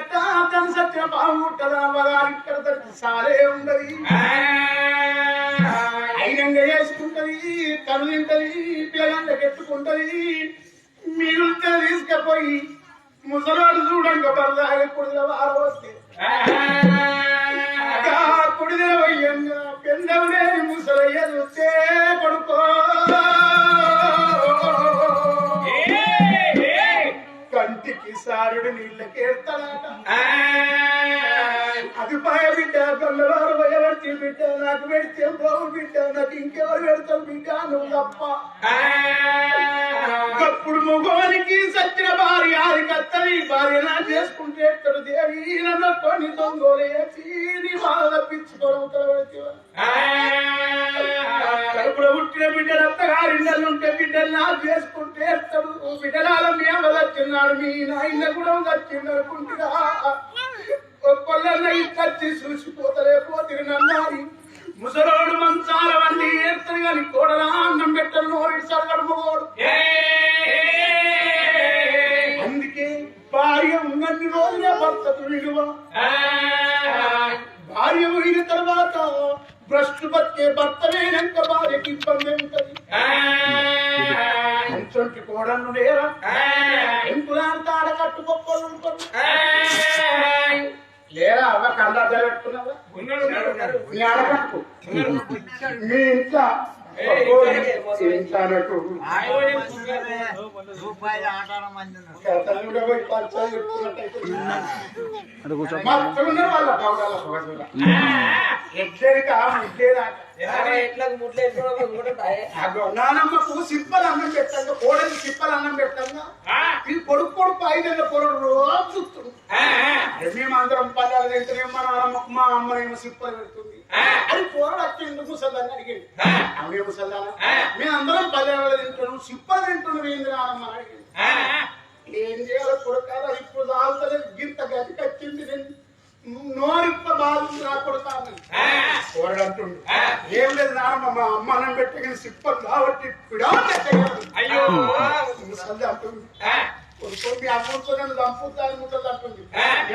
పుట్టినట్ట తన సత్యం బాగుంటుందా మగారు ఇక్కడ తనకి సాలే ఉండదు అయినంగా వేసుకుంటది కను తింటది పిల్లగంట ఎత్తుకుంటది మిగులుతే తీసుకపోయి ముసలాడు చూడంగా బరదాగా కుడిద వారు వస్తే కుడిద వయ్యంగా పెందవునే ముసలయ్య చూస్తే కొడుకో కంటికి సారుడు నీళ్ళకేస్తాడట అది పాయ బిడ్డ గొల్లవారు భయపడితే బిడ్డ నాకు పెడితే బాబు బిడ్డ నాకు ఇంకెవరు పెడతాం బిడ్డ నువ్వు తప్ప అప్పుడు మగవానికి సత్య భార్య అది కత్తని భార్య నా చేసుకుంటే ఎక్కడు దేవి నన్ను కొన్ని దొంగోలేసి నీ బాధ తప్పించుకోవడం కడుపులో పుట్టిన బిడ్డలు అత్తగారిండలుంటే బిడ్డలు నా చేసుకుంటే ఎత్తడు బిడ్డలాల మీ అమ్మ వచ్చిన్నాడు మీ నాయన కూడా వచ్చిండు అనుకుంటున్నా ఒక్కళ్ళన్న ఇచ్చి చూసిపోతలేకపోతే నన్నారి ముసలోడు మంచాలవన్నీ ఏర్తడు గాని కోడలా అన్నం పెట్టను నోడి సరగడు మగోడు అందుకే భార్య ఉన్నన్ని రోజులే భర్తకు విలువ భార్య పోయిన తర్వాత భ్రష్టు బతికే భర్త వేయనంక భార్యకి ఇబ్బంది ఉంటది అంచొంటి కోడళ్ళు లేరా ఎంపులాంటి ఆడ కట్టుకొప్పలు ఉంటారు లేరా అవ్వ కళ్ళ జరగట్టుకున్నావా నీ ఆడకట్టు మీ ఇంట్లో నానమ్మకు సిప్పలు అన్నం పెట్టంగా కోడలి సిప్పలు అన్నం పెట్టంగా ఇది కొడుకు కొడుకు 5 ఏళ్ళ పొరడు రోజు చూస్తుంది మేమందరం పల్లెలు తింటేనే మా నాన్నమ్మకు మా అమ్మనేమో సిప్పలు పెడుతుంది అది పోరాడు వచ్చి ముసల్దాన్ని అడిగింది అవే ముసల్దానా మేమందరం పల్లెలు తింటున్నాం సిప్పలు తింటున్నాం ఏంది నానమ్మ అడిగింది ఏం చేయాలి కొడుకాల ఇప్పుడు చాలుతలేదు గింత గతికి వచ్చింది నోరిప్ప బాధ నా కొడుతాను కోరడు అంటుండు ఏం లేదు నానమ్మ మా అమ్మ అన్నం పెట్టిన సిప్పలు కాబట్టి అయ్యో ముసల్ది అంటుంది మీ అమ్ముతో నన్ను చంపుతాను ముట్టలు అంటుంది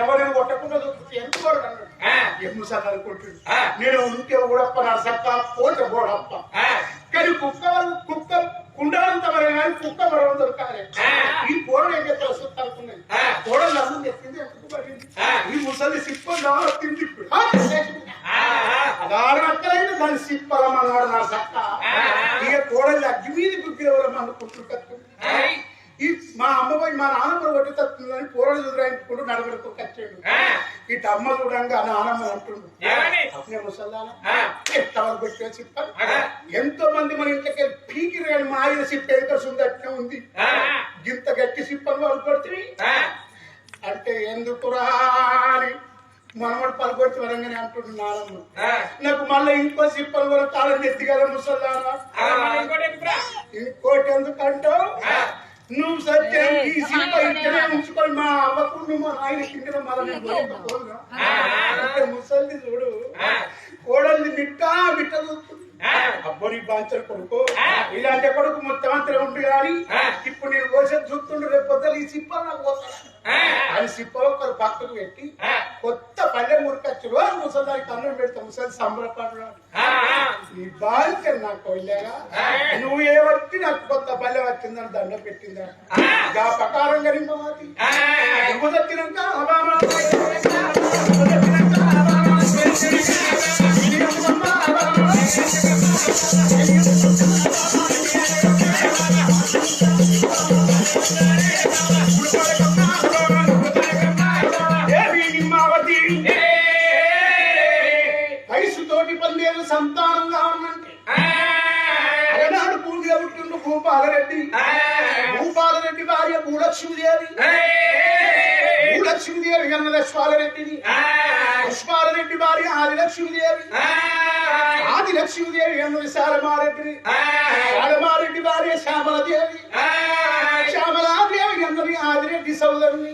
ఎవరైనా కొట్టకుండా ఎంత కోరడు అన్నాడు ఎమ్ముసార్లు అనుకుంటుంది నేను ఉంటే ఊడప్ప నా సక్క పోట గోడప్ప కానీ కుక్క కుండలంత వరే కానీ కుక్క మరో దొరకాలి ఈ కోడలు ఏం చేస్తారు వస్తుంది అనుకున్నాయి కోడలు అన్నం తెచ్చింది ఎందుకు పడింది ఈ ముసలి సిప్పలు తింది అక్కలైతే దాని సిప్పలమన్నాడు నా సక్క ఇక కోడలు అగ్గి మీద గుగ్గిరవరం అనుకుంటుంది మా అమ్మపై మా నాన్నమ్మ కొట్టి తత్తుందని పూరలు ఎదురాయించుకుంటూ నడగడుతూ కచ్చాడు ఇటు అమ్మ చూడంగా నానమ్మ అంటుండు అప్పుడే ముసల్దాన పెట్టే సిప్ప ఎంతో మంది మన ఇంట్లోకి పీకి రాని మా ఆయన సిప్ప ఎంత సుందట్నే ఉంది గింత గట్టి సిప్పని వాళ్ళు కొడుతుంది అంటే ఎందుకురా అని మనమడు పలుకొచ్చి వరంగానే అంటుండు నానమ్మ నాకు మళ్ళీ ఇంకో సిప్పలు కూడా కాలం ఎత్తి కదా ముసల్దాన ఇంకోటి ఎందుకంటావు నువ్వు సత్యం ఈ సినిమ ఇక్కడే ఉంచుకొని మా అవ్వకు నువ్వు మా ఆయన కింద మళ్ళీ ముసల్ది చూడు కోడల్ని బిట్టా బిట్ట చూస్తుంది అబ్బోని బాంచలు కొడుకు ఇలాంటి కొడుకు మొత్తం అంతా ఉండు కానీ ఇప్పుడు నేను కోసేది చూస్తుండు రేపు పొద్దులు ఈ సిప్పలు నాకు పోతాను అని సిప్పలు ఒకరు పక్కకు పెట్టి కొత్త పల్లె మురికొచ్చు రోజు ముసలిదానికి అన్నం పెడతా ముసలి సంబరపడు నీ బాధ్యత నాకు వెళ్ళాగా నువ్వు ఏ వచ్చి నాకు కొత్త పల్లె వచ్చిందని దండ పెట్టిందా ఆ ప్రకారంగా నింపమాటి నువ్వు దక్కినాక వయసుతోటి 12 ఏళ్ళు సంతానంగా ఉన్నంటే అలనాడు పూడిగా పుట్టిండు భూపాలరెడ్డి భూపాలరెడ్డి భార్య భూలక్ష్మీదేవి భూలక్ష్మీదేవి కన్న లక్ష్మాలరెడ్డిని లక్ష్మాలరెడ్డి భార్య ఆదిలక్ష్మీదేవి ఆదిలక్ష్మీదేవి కన్న విశాలమారెడ్డిని శాలమారెడ్డి భార్య శ్యామలదేవి శ్యామలాదేవి కన్నది ఆదిరెడ్డి సోదరుని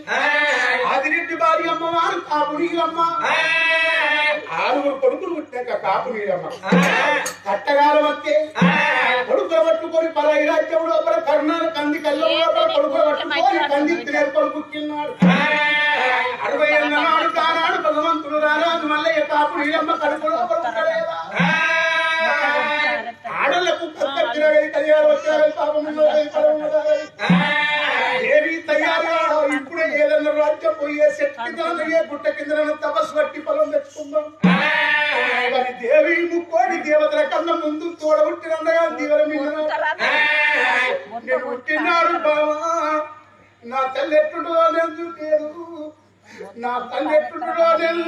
ఆదిరెడ్డి భార్య అమ్మవారు కాపు నీలమ్మ 6 కొడుకులు పుట్టాక కాపు నీలమ్మ కట్టగాలం వస్తే కొడుకులు పట్టుకొని పరాయి రాజ్యం లోపల కర్ణాలు కంది కళ్ళ లోపల కొడుకులు పట్టుకొని కంది తినేరుకొని పుట్టినాడు 60 ఉన్నప్పుడు నీలమ్మ కడుపులో ఉంటాడేదా ఆడలకు కళ్యాణం వచ్చారు పాపం ఏమి తయారు ఇప్పుడే ఏదన్నా రాజ్యం పోయే శక్తి కింద గుట్ట కింద తపస్సు పట్టి పొలం తెచ్చుకుందాం మరి దేవి ముక్కోడి దేవతల కన్నా ముందు తోడబుట్టినండగా దీవెన మీద నేను పుట్టినాడు బావా నా తల్లి ఎట్టుండో లేదు నా తల్లి ఎట్టుండో లేదు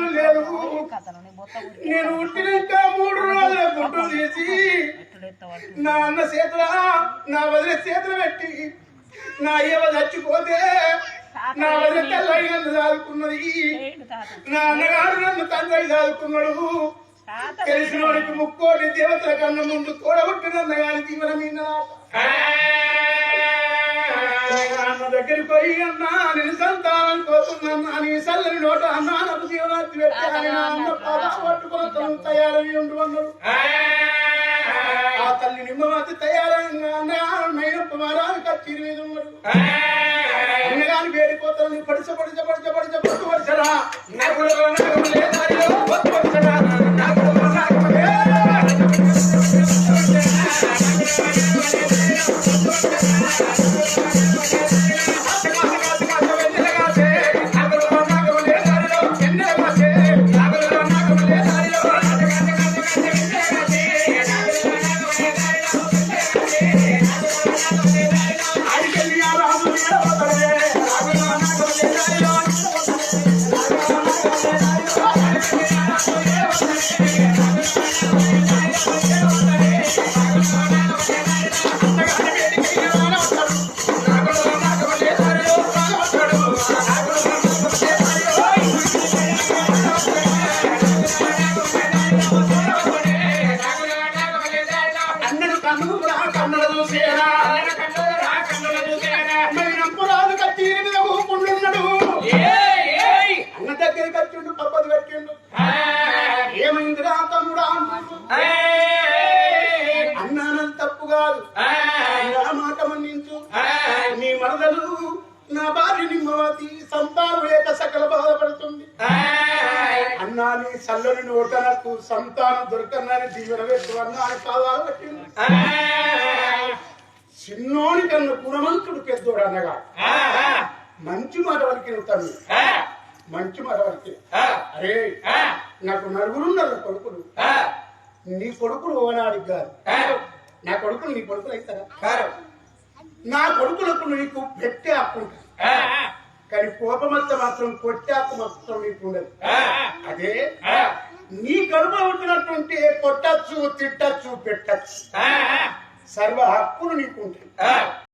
నేను పుట్టినాక 3 రోజుల గుడ్డు తీసి నా అన్న చేతుల నా వదిలే చేతులు పెట్టి నా అయ్యవ చచ్చిపోతే నా వదిలే తెల్లయ్య నన్ను దాదుకున్నది నా అన్నగారు నన్ను తండ్రి దాదుకున్నాడు తెలిసిన వాడికి ముక్కోటి దేవతల కన్నా ముందు తోడబుట్టినన్న కానీ దీవెన మీద అన్న దగ్గరికి పోయి అన్నా నేను సంతానం కోరుతున్నా నీ సల్లని నోట అన్నా నాకు జీవనార్థి పెట్టాను అన్న పాదాలు పట్టుకొని తయారై ఉండు అన్నాడు ఆ తల్లి నిమ్మవాతి తయారైన అన్నయ్యప్ప మారాలు కచ్చి మీద ఉన్నాడు అన్నగాని వేడిపోతాను పడిచరా నాకు అన్న దగ్గర కట్టిండు పబ్బది కట్టిండు ఏమైందిరా తమ్ముడా అన్నానం తప్పు కాదు నా మాట మన్నించు నీ మరదలు నా భార్య నిమ్మవతి సంతానం లేక సకల బాధపడుతుంది అన్నా నీ చల్లని నోటలకు సంతానం దొరకనని దీవెన పెట్టు అన్నా అని పాదాలు పట్టింది చిన్నోని కన్నా గుణవంతుడు పెద్దోడు అనగా మంచి మాట వరకు తను మంచి మాట వరకు అరే నాకు 4 కొడుకులు నీ కొడుకులు ఓనాడికి కాదు నా కొడుకులు నీ కొడుకులు అవుతారా నా కొడుకులకు నీకు పెట్టే హక్కు ఉంటుంది కానీ కోపమంతా మాత్రం కొట్టే హక్కు మాత్రం నీకు ఉండదు అదే నీ కడుపులో ఉంటున్నటువంటి కొట్టచ్చు తిట్టచ్చు పెట్టచ్చు సర్వ హక్కులు నీకు ఉంటాయి